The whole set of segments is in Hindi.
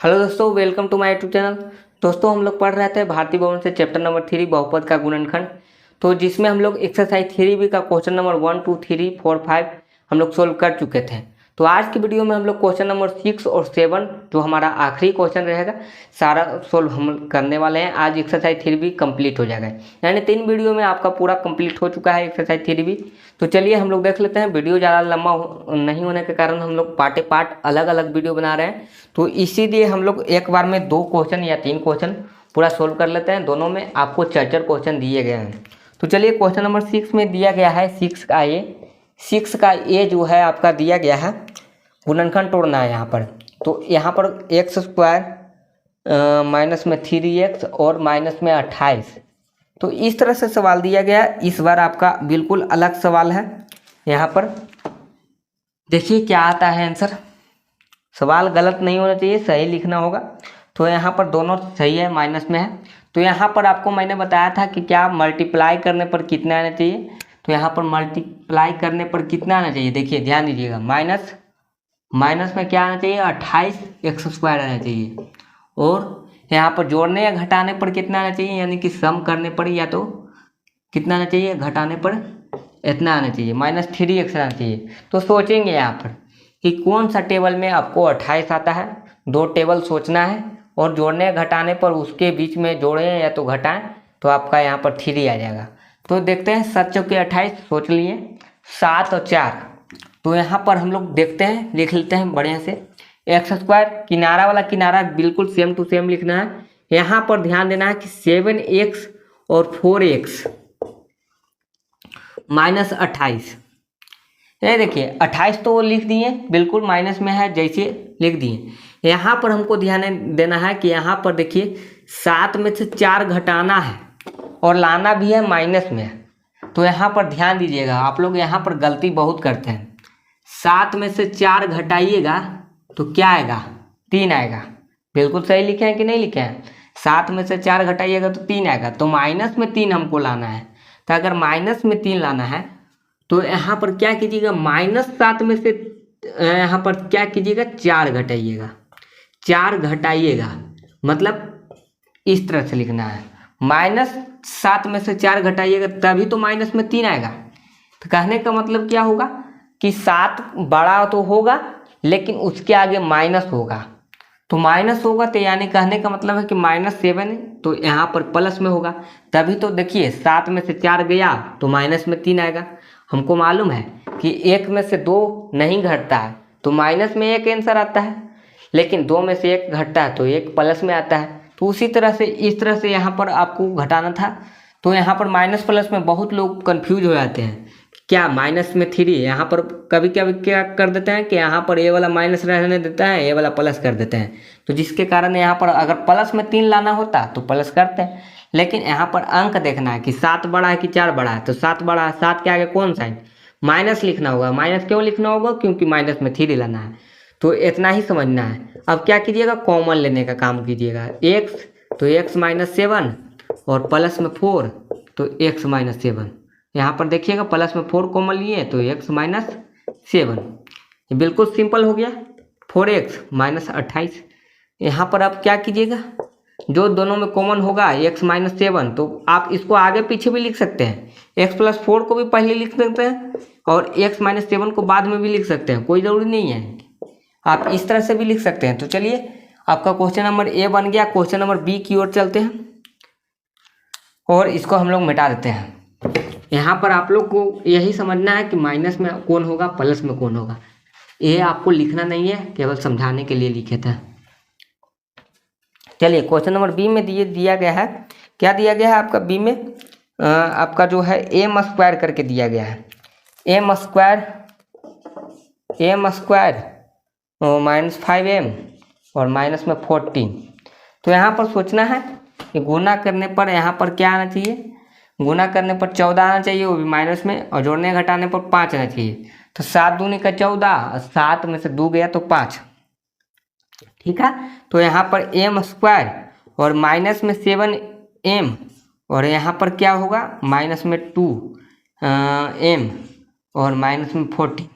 हेलो दोस्तों, welcome to my YouTube channel. दोस्तों, हम लोग पढ़ रहे थे भारतीय भवन से चैप्टर नंबर 3 बहुपद का गुणनखंड। तो जिसमें हम लोग एक्सरसाइज 3B का क्वेश्चन नंबर 1, 2, 3, 4, 5 हम लोग सोल्व कर चुके थे। तो आज की वीडियो में हम लोग क्वेश्चन नंबर 6 और 7 जो हमारा आखिरी क्वेश्चन रहेगा सारा सोल्व हम करने वाले हैं। आज एक्सरसाइज 3B कंप्लीट हो जाएगा, यानी 3 वीडियो में आपका पूरा कंप्लीट हो चुका है एक्सरसाइज 3B। तो चलिए हम लोग देख लेते हैं। वीडियो ज़्यादा लंबा नहीं होने के कारण हम लोग पार्टे पार्ट अलग अलग वीडियो बना रहे हैं, तो इसीलिए हम लोग एक बार में 2 क्वेश्चन या 3 क्वेश्चन पूरा सोल्व कर लेते हैं। दोनों में आपको 4 क्वेश्चन दिए गए हैं। तो चलिए क्वेश्चन नंबर 6 में दिया गया है 6 का ए जो है आपका दिया गया है गुणनखंड तोड़ना है यहाँ पर। तो यहाँ पर x² माइनस में 3x और माइनस में 28। तो इस तरह से सवाल दिया गया। इस बार आपका बिल्कुल अलग सवाल है। यहाँ पर देखिए क्या आता है आंसर। सवाल गलत नहीं होना चाहिए, सही लिखना होगा। तो यहाँ पर दोनों सही है, माइनस में है। तो यहाँ पर आपको मैंने बताया था कि क्या मल्टीप्लाई करने पर कितना आना चाहिए। तो यहाँ पर मल्टीप्लाई करने पर कितना आना चाहिए, देखिए ध्यान दीजिएगा। माइनस में क्या आना चाहिए, 28x² आना चाहिए। और यहाँ पर जोड़ने या घटाने पर कितना आना चाहिए, यानी कि सम करने पर या तो कितना आना चाहिए, घटाने पर इतना आना चाहिए, -3x आना चाहिए। तो सोचेंगे यहाँ पर कि कौन सा टेबल में आपको 28 आता है। 2 टेबल सोचना है और जोड़ने घटाने पर उसके बीच में जोड़ें या तो घटाएं तो आपका यहाँ पर 3 आ जाएगा। तो देखते हैं 7 चौके 28 सोच लिए, 7 और 4। तो यहाँ पर हम लोग देखते हैं, लिख लेते हैं बढ़िया से। x² किनारा वाला किनारा बिल्कुल सेम टू सेम लिखना है। यहाँ पर ध्यान देना है कि 7x और 4x माइनस 28। ये देखिए 28 तो वो लिख दिए, बिल्कुल माइनस में है जैसे लिख दिए। यहाँ पर हमको ध्यान देना है कि यहाँ पर देखिए 7 में से 4 घटाना है और लाना भी है माइनस में। तो यहाँ पर ध्यान दीजिएगा, आप लोग यहाँ पर गलती बहुत करते हैं। 7 में से 4 घटाइएगा तो क्या आएगा, 3 आएगा। बिल्कुल सही लिखे हैं कि नहीं लिखे हैं। 7 में से 4 घटाइएगा तो 3 आएगा। तो माइनस में 3 हमको लाना है। तो अगर माइनस में 3 लाना है तो यहाँ पर क्या कीजिएगा, -7 में से यहाँ पर क्या कीजिएगा, 4 घटाइएगा। 4 घटाइएगा मतलब इस तरह से लिखना है। -7 में से 4 घटाइएगा तभी तो माइनस में 3 आएगा। तो कहने का मतलब क्या होगा कि 7 बड़ा तो होगा लेकिन उसके आगे माइनस होगा। तो माइनस होगा तो यानी कहने का मतलब है कि -7 है, तो यहाँ पर प्लस में होगा। तभी तो देखिए 7 में से 4 गया तो माइनस में 3 आएगा। हमको मालूम है कि 1 में से 2 नहीं घटता है तो माइनस में 1 आंसर आता है, लेकिन 2 में से 1 घटता है तो 1 प्लस में आता है। तो उसी तरह से इस तरह से यहाँ पर आपको घटाना था। तो यहाँ पर माइनस प्लस में बहुत लोग कंफ्यूज हो जाते हैं। क्या माइनस में 3, यहाँ पर कभी कभी क्या कर देते हैं कि यहाँ पर ये वाला माइनस रहने देता है, ये वाला प्लस कर देते हैं। तो जिसके कारण यहाँ पर अगर प्लस में 3 लाना होता तो प्लस करते हैं, लेकिन यहाँ पर अंक देखना है कि 7 बड़ा है कि 4 बड़ा है। तो 7 बड़ा है, 7 के आगे कौन साइन, माइनस लिखना होगा। माइनस क्यों लिखना होगा, क्योंकि माइनस में 3 लाना है। तो इतना ही समझना है। अब क्या कीजिएगा, कॉमन लेने का काम कीजिएगा। x तो x -7 और प्लस में 4 तो x -7। यहाँ पर देखिएगा प्लस में 4 कॉमन लिए तो x -7। ये बिल्कुल सिंपल हो गया। 4x -28। यहाँ पर आप क्या कीजिएगा, जो दोनों में कॉमन होगा x -7, तो आप इसको आगे पीछे भी लिख सकते हैं। x + 4 को भी पहले लिख सकते हैं और x -7 को बाद में भी लिख सकते हैं, कोई ज़रूरी नहीं है। आप इस तरह से भी लिख सकते हैं। तो चलिए आपका क्वेश्चन नंबर A बन गया। क्वेश्चन नंबर B की ओर चलते हैं और इसको हम लोग मिटा देते हैं। यहाँ पर आप लोग को यही समझना है कि माइनस में कौन होगा, प्लस में कौन होगा। ये आपको लिखना नहीं है, केवल समझाने के लिए लिखे थे। चलिए क्वेश्चन नंबर B में दिया गया है। क्या दिया गया है आपका B में, आपका जो है m² करके दिया गया है। m² -5m और माइनस में 14। तो यहाँ पर सोचना है कि गुना करने पर यहाँ पर क्या आना चाहिए, गुना करने पर 14 आना चाहिए, वो भी माइनस में, और जोड़ने घटाने पर 5 आना चाहिए। तो 7 दूनी का 14, 7 में से 2 गया तो 5। ठीक है। तो यहाँ पर m² और माइनस में 7m और यहाँ पर क्या होगा, माइनस में 2m और माइनस में 14।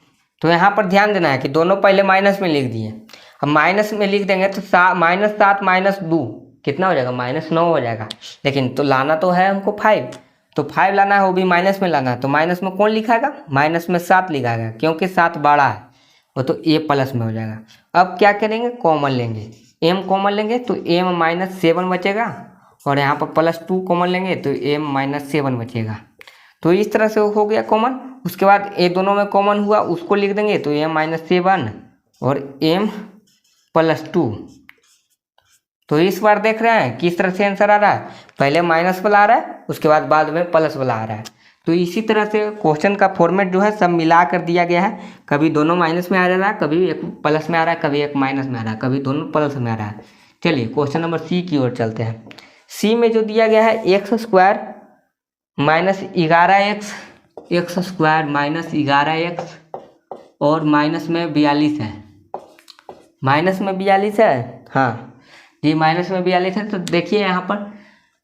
तो यहाँ पर ध्यान देना है कि दोनों पहले माइनस में लिख दिए। अब माइनस में लिख देंगे तो -7 -2 कितना हो जाएगा, -9 हो जाएगा। लेकिन तो लाना तो है हमको 5, तो 5 लाना है, वो भी माइनस में लाना है। तो माइनस में कौन लिखाएगा, माइनस में 7 लिखाएगा, क्योंकि 7 बड़ा है, वो तो a प्लस में हो जाएगा। अब क्या करेंगे, कॉमन लेंगे, m कॉमन लेंगे तो m -7 बचेगा, और यहाँ पर +2 कॉमन लेंगे तो m -7 बचेगा। तो इस तरह से हो गया कॉमन। उसके बाद ये दोनों में कॉमन हुआ, उसको लिख देंगे तो m -7 और m +2। तो इस बार देख रहे हैं किस तरह से आंसर आ रहा है, पहले माइनस वाला आ रहा है, उसके बाद में प्लस वाला आ रहा है। तो इसी तरह से क्वेश्चन का फॉर्मेट जो है सब मिला कर दिया गया है। कभी दोनों माइनस में आ रहा है, कभी एक प्लस में आ रहा है, कभी एक माइनस में आ रहा है, कभी दोनों प्लस में आ रहा है। चलिए क्वेश्चन नंबर सी की ओर चलते हैं। सी में जो दिया गया है x² -11x, x² -11x और माइनस में 42 है, माइनस में 42 है, हाँ जी माइनस में 42 है। तो देखिए यहाँ पर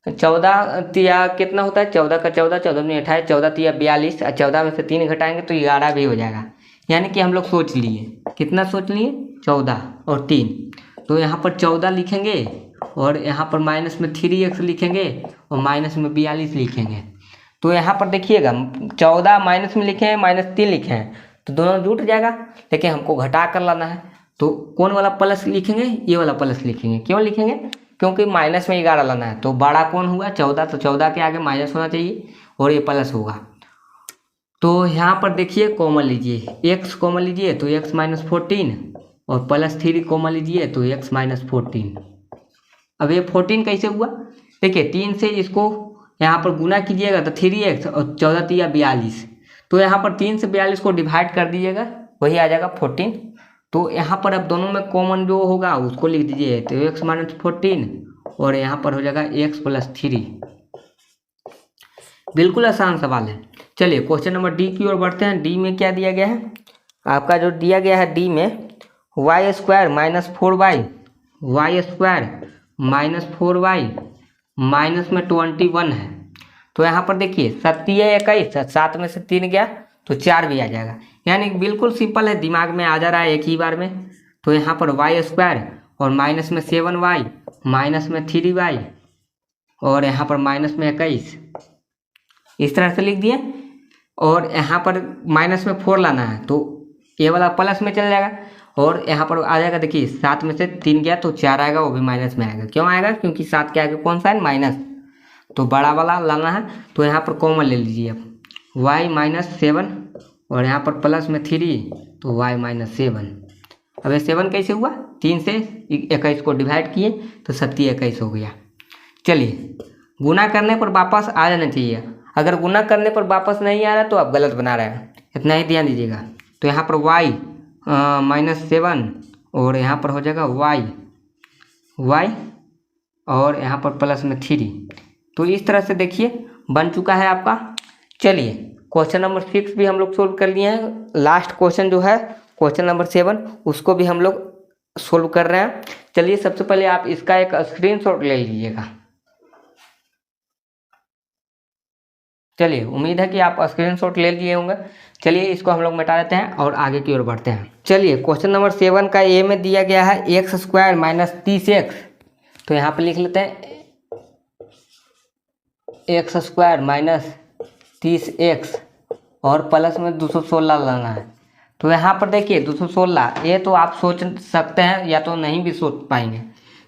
14 तिया कितना होता है, 14 का 14, 14 में 28, 14 तिया 42, और 14 में से 3 घटाएंगे तो 11 भी हो जाएगा। यानी कि हम लोग सोच लिए, कितना सोच लिए, 14 और 3। तो यहाँ पर 14 लिखेंगे, और यहाँ पर माइनस में 3x लिखेंगे, और माइनस में 42 लिखेंगे। तो यहाँ पर देखिएगा 14 माइनस में लिखे हैं, -3 लिखे हैं, तो दोनों जुट जाएगा। लेकिन हमको घटा कर लाना है, तो कौन वाला प्लस लिखेंगे, ये वाला प्लस लिखेंगे। क्यों लिखेंगे, क्योंकि माइनस में 11 लाना है। तो बड़ा कौन हुआ, 14, तो 14 के आगे माइनस होना चाहिए और ये प्लस होगा। तो यहाँ पर देखिए कॉमन लीजिए, x कॉमन लीजिए तो x -14 और +3 कॉमन लीजिए तो x -14। अब ये 14 कैसे हुआ, देखिए 3 से इसको यहाँ पर गुना कीजिएगा तो 3x, और 14 तिया 42, तो यहाँ पर 3 से 42 को डिवाइड कर दीजिएगा, वही आ जाएगा 14। तो यहाँ पर अब दोनों में कॉमन जो होगा उसको लिख दीजिए, तो x -14 और यहाँ पर हो जाएगा x +3। बिल्कुल आसान सवाल है। चलिए क्वेश्चन नंबर डी की ओर बढ़ते हैं। डी में क्या दिया गया है, आपका जो दिया गया है डी में y² -4y, y² -4y minus में 21 है। तो यहाँ पर देखिए 7 21, 7 में से 3 गया तो 4 भी आ जाएगा। यानी बिल्कुल सिंपल है, दिमाग में आ जा रहा है एक ही बार में। तो यहाँ पर y² और माइनस में 7y, माइनस में 3y और यहाँ पर माइनस में 21, इस तरह से लिख दिए। और यहाँ पर माइनस में 4 लाना है, तो ये वाला प्लस में चल जाएगा, और यहाँ पर आ जाएगा, देखिए 7 में से 3 गया तो 4 आएगा, वो भी माइनस में आएगा। क्यों आएगा, क्योंकि 7 के आगे कौन सा है, माइनस, तो बड़ा वाला लाना है। तो यहाँ पर कॉमन ले लीजिए अब, y -7 और यहाँ पर प्लस में 3 तो y -7। अब ये 7 कैसे हुआ, 3 से 21 को डिवाइड किए तो 7 21 हो गया। चलिए गुना करने पर वापस आ जाना चाहिए, अगर गुना करने पर वापस नहीं आ रहा तो आप गलत बना रहे हैं, इतना ही ध्यान दीजिएगा। तो यहाँ पर y -7 और यहाँ पर हो जाएगा y और यहाँ पर प्लस में 3। तो इस तरह से देखिए बन चुका है आपका। चलिए क्वेश्चन नंबर 6 भी हम लोग सोल्व कर लिए हैं। लास्ट क्वेश्चन जो है क्वेश्चन नंबर 7, उसको भी हम लोग सोल्व कर रहे हैं। चलिए सबसे पहले आप इसका एक स्क्रीनशॉट ले लीजिएगा। चलिए उम्मीद है कि आप स्क्रीनशॉट ले लिए होंगे। चलिए इसको हम लोग मिटा देते हैं और आगे की ओर बढ़ते हैं। चलिए क्वेश्चन नंबर 7 का ए में दिया गया है x² -30x। तो यहाँ पे लिख लेते हैं x² -30x और प्लस में 216 लाना है। तो यहाँ पर देखिए 216, ये तो आप सोच सकते हैं या तो नहीं भी सोच पाएंगे।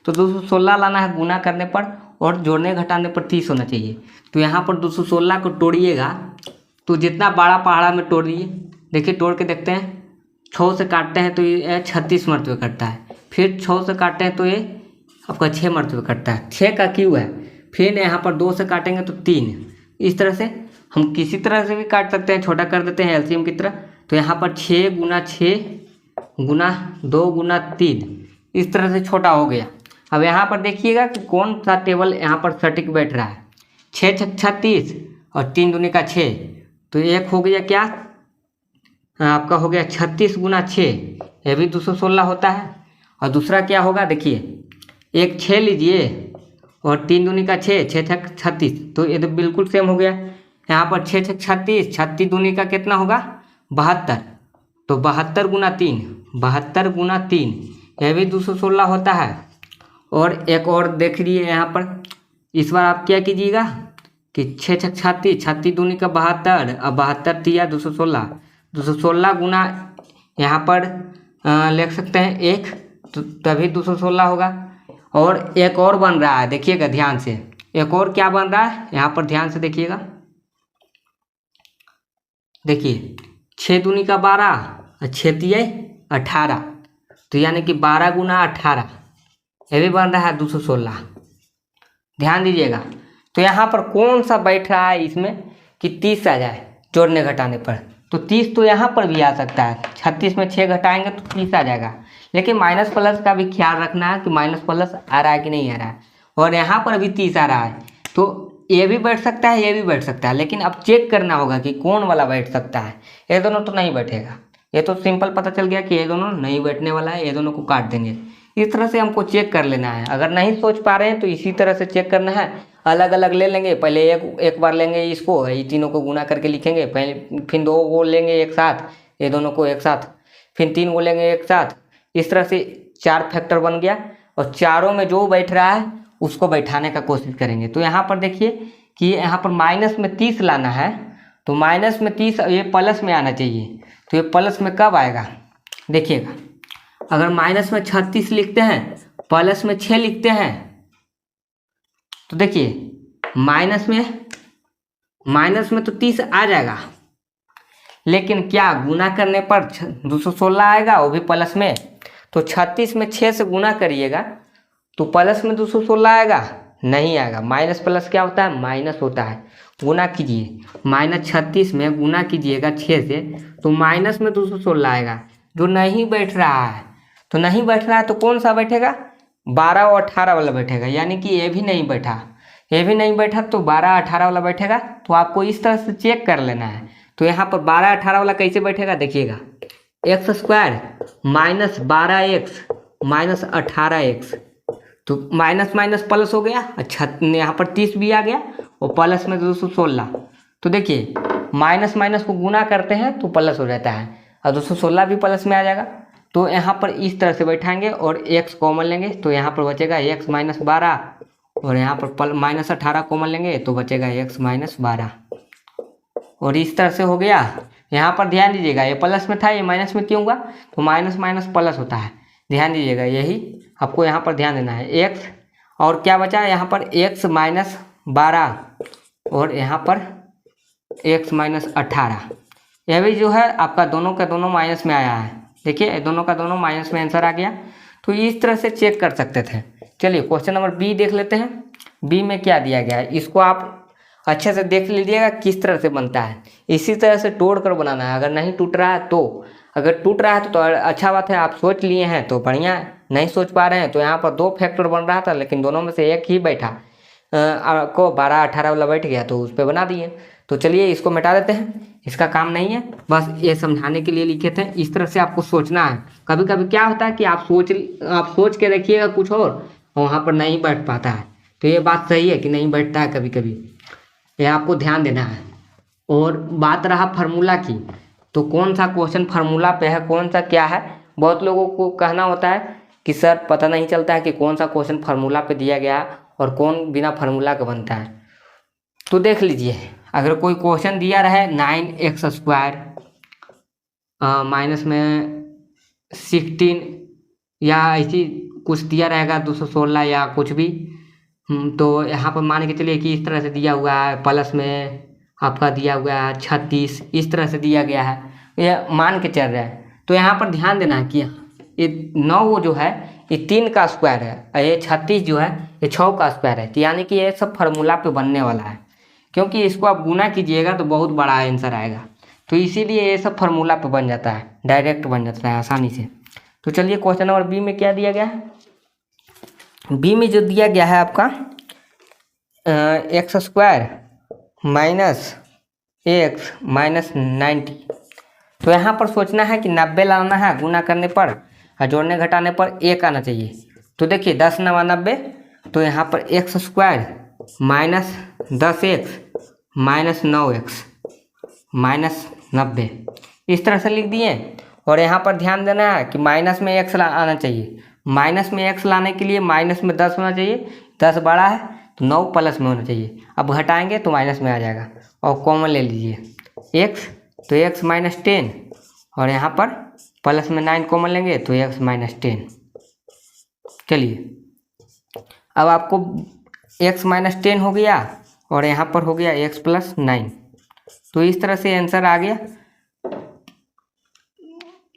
तो 216 लाना है गुना करने पर, और जोड़ने घटाने पर 30 होना चाहिए। तो यहाँ पर 216 को तोड़िएगा तो जितना बड़ा पहाड़ा में तोड़िए, देखिए तोड़ के देखते हैं। 6 से काटते हैं तो ये 36 मरतबे कटता है, फिर 6 से काटते हैं तो ये आपका 6 मरतबे कटता है, 6 का क्यू है। फिर यहाँ पर 2 से काटेंगे तो 3। इस तरह से हम किसी तरह से भी काट सकते हैं, छोटा कर देते हैं एलसीएम की तरह। तो यहाँ पर 6 × 6 × 2 × 3, इस तरह से छोटा हो गया। अब यहाँ पर देखिएगा कि कौन सा टेबल यहाँ पर सटीक बैठ रहा है। 6 × 36 और 3 दूनी का 6, तो एक हो गया क्या आपका, हो गया 36 × 6, ये भी 216 होता है। और दूसरा क्या होगा, देखिए एक 6 लीजिए और 3 दूनी का 6, 6 × 36, तो ये तो बिल्कुल सेम हो गया। यहाँ पर 6 × 36, 36 दूनी का कितना होगा, 72, तो 72 × 3, 72 × 3, यह भी 216 होता है। और एक और देख लीजिए यहाँ पर, इस बार आप क्या कीजिएगा कि 6 छक 36, 36 दूनी का 72, अब 72 तिया 216, 216 गुना यहाँ पर लिख सकते हैं 1, तो तभी 216 होगा। और एक और बन रहा है, देखिएगा ध्यान से, एक और क्या बन रहा है यहाँ पर ध्यान से देखिएगा। देखिए 6 दूनी का 12 और 6 तिया 18, तो यानी कि 12 गुना 18, ये भी बन रहा है 216। ध्यान दीजिएगा। तो यहाँ पर कौन सा बैठ रहा है इसमें कि 30 आ जाए जोड़ने घटाने पर, तो 30 तो यहाँ पर भी आ सकता है। 36 में 6 घटाएंगे तो 30 आ जाएगा। लेकिन माइनस प्लस का भी ख्याल रखना है कि माइनस प्लस आ रहा है कि नहीं आ रहा है। और यहाँ पर भी 30 आ रहा है, तो ये भी बैठ सकता है, ये भी बैठ सकता है। लेकिन अब चेक करना होगा कि कौन वाला बैठ सकता है। ये दोनों तो नहीं बैठेगा, ये तो सिंपल पता चल गया कि ये दोनों नहीं बैठने वाला है, ये दोनों को काट देंगे। इस तरह से हमको चेक कर लेना है। अगर नहीं सोच पा रहे हैं तो इसी तरह से चेक करना है। अलग अलग ले लेंगे, पहले एक बार लेंगे इसको, ये तीनों को गुना करके लिखेंगे पहले, फिर 2 को लेंगे एक साथ, ये दोनों को एक साथ, फिर 3 को लेंगे एक साथ। इस तरह से 4 फैक्टर बन गया। और चारों में जो बैठ रहा है उसको बैठाने का कोशिश करेंगे। तो यहाँ पर देखिए कि यहाँ पर माइनस में 30 लाना है, तो माइनस में 30 ये प्लस में आना चाहिए। तो ये प्लस में कब आएगा देखिएगा, अगर माइनस में 36 लिखते हैं, प्लस में 6 लिखते हैं, तो देखिए माइनस में तो 30 आ जाएगा। लेकिन क्या गुना करने पर 216 आएगा, वो भी प्लस में। तो 36 में 6 से गुना करिएगा तो प्लस में 216 आएगा, नहीं आएगा। माइनस प्लस क्या होता है, माइनस होता है। गुना कीजिए, -36 में गुना कीजिएगा 6 से, तो माइनस में 216 आएगा, जो नहीं बैठ रहा है। तो नहीं बैठ रहा है तो कौन सा बैठेगा, 12 और 18 वाला बैठेगा। यानी कि ये भी नहीं बैठा, ये भी नहीं बैठा, तो 12 18 वाला बैठेगा। तो आपको इस तरह से चेक कर लेना है। तो यहाँ पर 12 18 वाला कैसे बैठेगा देखिएगा, x² -12x -18x, तो माइनस माइनस प्लस हो गया। अच्छा, यहाँ पर 30 भी आ गया और प्लस में 216। तो देखिए माइनस माइनस को गुना करते हैं तो प्लस हो जाता है, और 216 भी प्लस में आ जाएगा। तो यहाँ पर इस तरह से बैठाएंगे और x कॉमन लेंगे, तो यहाँ पर बचेगा x -12, और यहाँ पर -18 कॉमन लेंगे तो बचेगा x -12। और इस तरह से हो गया। यहाँ पर ध्यान दीजिएगा, ये प्लस में था, ये माइनस में क्यों हुआ, तो माइनस माइनस प्लस होता है। ध्यान दीजिएगा, यही आपको यहाँ पर ध्यान देना है। x और क्या बचा है यहाँ पर, x -12 और यहाँ पर x -18। यह भी जो है आपका दोनों का दोनों माइनस में आया है। देखिए दोनों का दोनों माइनस में आंसर आ गया। तो इस तरह से चेक कर सकते थे। चलिए क्वेश्चन नंबर बी देख लेते हैं। बी में क्या दिया गया है, इसको आप अच्छे से देख लीजिएगा किस तरह से बनता है। इसी तरह से तोड़ कर बनाना है। अगर नहीं टूट रहा है तो, अगर टूट रहा है तो अच्छा बात है, आप सोच लिए हैं तो बढ़िया है। नहीं सोच पा रहे हैं तो यहाँ पर 2 फैक्टर बन रहा था, लेकिन दोनों में से एक ही बैठा, को 12 18 वाला बैठ गया, तो उस पर बना दिए। तो चलिए इसको मिटा देते हैं, इसका काम नहीं है, बस ये समझाने के लिए लिखे थे। इस तरह से आपको सोचना है। कभी कभी क्या होता है कि आप सोच के रखिएगा कुछ और वहाँ पर नहीं बैठ पाता है। तो ये बात सही है कि नहीं बैठता है कभी कभी, ये आपको ध्यान देना है। और बात रहा फार्मूला की, तो कौन सा क्वेश्चन फार्मूला पे है, कौन सा क्या है। बहुत लोगों को कहना होता है कि सर पता नहीं चलता है कि कौन सा क्वेश्चन फार्मूला पे दिया गया और कौन बिना फार्मूला का बनता है। तो देख लीजिए, अगर कोई क्वेश्चन दिया रहे 9x² माइनस में 16 या ऐसी कुछ दिया रहेगा 216 या कुछ भी, तो यहाँ पर मान के चलिए कि इस तरह से दिया हुआ है, प्लस में आपका दिया हुआ है 36, इस तरह से दिया गया है, ये मान के चल रहा है। तो यहाँ पर ध्यान देना है कि ये 9 जो है ये 3 का स्क्वायर है, और ये 36 जो है ये 6 का स्क्वायर है। तो यानी कि ये सब फार्मूला पे बनने वाला है, क्योंकि इसको आप गुना कीजिएगा तो बहुत बड़ा आंसर आएगा। तो इसीलिए ये सब फार्मूला पे बन जाता है, डायरेक्ट बन जाता है आसानी से। तो चलिए क्वेश्चन नंबर बी में क्या दिया गया है। बी में जो दिया गया है आपका x² -x -90। तो यहाँ पर सोचना है कि 90 लाना है, गुना करने पर और जोड़ने घटाने पर 1 आना चाहिए। तो देखिए 10 9 90, तो यहाँ पर x² -10x -9x -90 इस तरह से लिख दिए। और यहाँ पर ध्यान देना है कि माइनस में x आना चाहिए, माइनस में x लाने के लिए माइनस में 10 होना चाहिए, 10 बड़ा है तो 9 प्लस में होना चाहिए। अब घटाएंगे तो माइनस में आ जाएगा और कॉमन ले लीजिए x, तो x माइनस 10 और यहाँ पर प्लस में 9 कॉमन लेंगे तो x माइनस 10। चलिए अब आपको x माइनस 10 हो गया और यहाँ पर हो गया x प्लस 9। तो इस तरह से आंसर आ गया।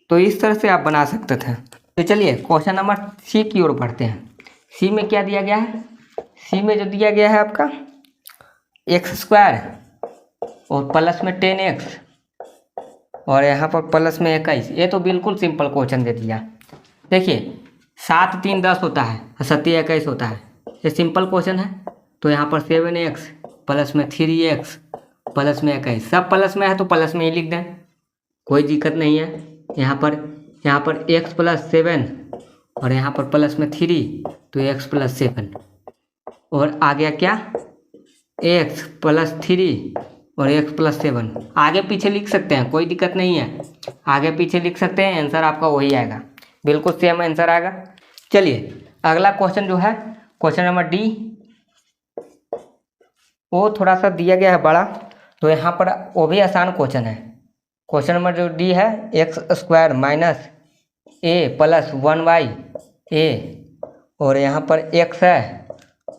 तो इस तरह से आप बना सकते थे। तो चलिए क्वेश्चन नंबर सी की ओर बढ़ते हैं। सी में क्या दिया गया है? सी में जो दिया गया है आपका x² और प्लस में 10x और यहाँ पर प्लस में 21। ये तो बिल्कुल सिंपल क्वेश्चन दे दिया। देखिए 7 3 10 होता है, 7 21 होता है, ये सिंपल क्वेश्चन है। तो यहाँ पर 7x प्लस में 3x प्लस में 21, सब प्लस में है तो प्लस में ही लिख दें, कोई दिक्कत नहीं है। यहाँ पर x प्लस 7 और यहाँ पर प्लस में 3 तो x प्लस 7 और आ गया क्या x प्लस 3 और x प्लस 7। आगे पीछे लिख सकते हैं, कोई दिक्कत नहीं है, आगे पीछे लिख सकते हैं, आंसर आपका वही आएगा, बिल्कुल सेम आंसर आएगा। चलिए अगला क्वेश्चन जो है क्वेश्चन नंबर डी, वो थोड़ा सा दिया गया है बड़ा, तो यहाँ पर वो भी आसान क्वेश्चन है। क्वेश्चन नंबर जो डी है x² minus a plus 1y a और यहाँ पर x है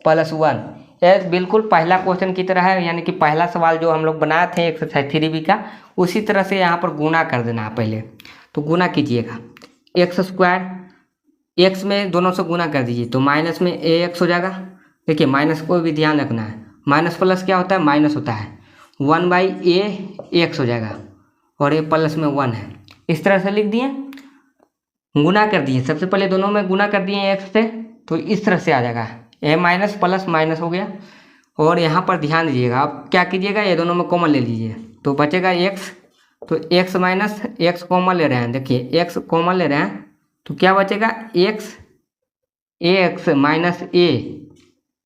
प्लस 1। ये बिल्कुल पहला क्वेश्चन की तरह है, यानी कि पहला सवाल जो हम लोग बनाए थे एक्सरसाइज 3b का, उसी तरह से यहाँ पर गुना कर देना है पहले। तो गुना कीजिएगा, x² x में दोनों से गुना कर दीजिए तो माइनस में ax हो जाएगा। देखिए माइनस को भी ध्यान रखना है, माइनस प्लस क्या होता है? माइनस होता है। 1/a x हो जाएगा और a प्लस में 1 है। इस तरह से लिख दिए, गुना कर दिए, सबसे पहले दोनों में गुना कर दिए x से, तो इस तरह से आ जाएगा, a माइनस प्लस माइनस हो गया। और यहाँ पर ध्यान दीजिएगा, आप क्या कीजिएगा, ये दोनों में कॉमन ले लीजिए तो बचेगा x, तो x माइनस x कॉमन ले रहे हैं, देखिए x कॉमन ले रहे हैं तो क्या बचेगा ax माइनस a,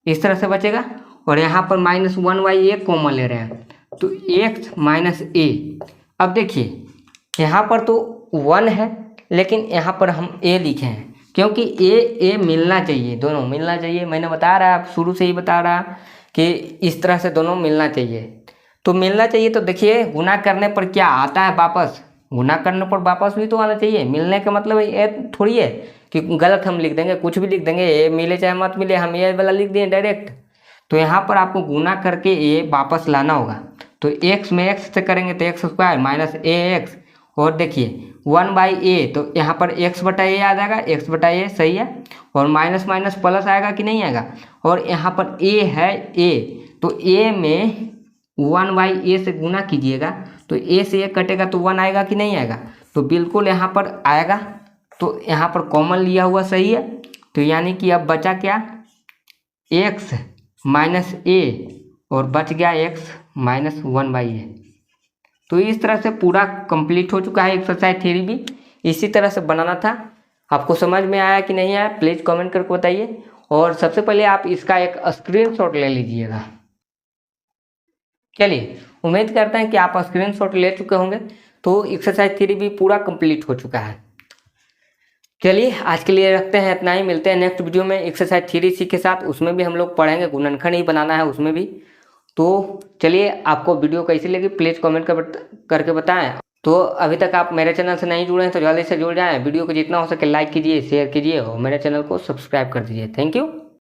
इस तरह से बचेगा। और यहाँ पर माइनस 1/a कॉमन ले रहे हैं तो x माइनस a। अब देखिए यहाँ पर तो 1 है, लेकिन यहाँ पर हम a लिखे हैं क्योंकि a मिलना चाहिए, दोनों मिलना चाहिए। मैंने बता रहा, शुरू से ही बता रहा कि इस तरह से दोनों मिलना चाहिए। तो मिलना चाहिए तो देखिए गुना करने पर क्या आता है वापस, गुना करने पर वापस भी तो आना चाहिए। मिलने का मतलब ये थोड़ी है कि गलत हम लिख देंगे, कुछ भी लिख देंगे, ये मिले चाहे मत मिले, हम ये वाला लिख दिए डायरेक्ट। तो यहाँ पर आपको गुना करके ये वापस लाना होगा। तो x में x से करेंगे तो x² माइनस ax, और देखिए 1/a तो यहाँ पर x/a आ जाएगा, x/a सही है। और माइनस माइनस प्लस आएगा कि नहीं आएगा, और यहाँ पर a है a, तो a में 1/a से गुना कीजिएगा तो a से a कटेगा तो 1 आएगा कि नहीं आएगा, तो बिल्कुल यहाँ पर आएगा। तो यहाँ पर कॉमन लिया हुआ सही है, तो यानी कि अब बचा क्या, x माइनस a और बच गया x माइनस 1/a। तो इस तरह से पूरा कंप्लीट हो चुका है एक्सरसाइज 3b। इसी तरह से बनाना था। आपको समझ में आया कि नहीं आया, प्लीज़ कमेंट करके बताइए। और सबसे पहले आप इसका एक स्क्रीनशॉट ले लीजिएगा। चलिए उम्मीद करते हैं कि आप स्क्रीनशॉट ले चुके होंगे। तो एक्सरसाइज 3b पूरा कंप्लीट हो चुका है। चलिए आज के लिए रखते हैं इतना ही, मिलते हैं नेक्स्ट वीडियो में एक्सरसाइज 3c के साथ। उसमें भी हम लोग पढ़ेंगे, गुणनखंड ही बनाना है उसमें भी। तो चलिए आपको वीडियो कैसी लगी प्लीज़ कमेंट करके बताएं। तो अभी तक आप मेरे चैनल से नहीं जुड़े हैं तो जल्दी से जुड़ जाएं। वीडियो को जितना हो सके लाइक कीजिए, शेयर कीजिए और मेरे चैनल को सब्सक्राइब कर दीजिए। Thank you.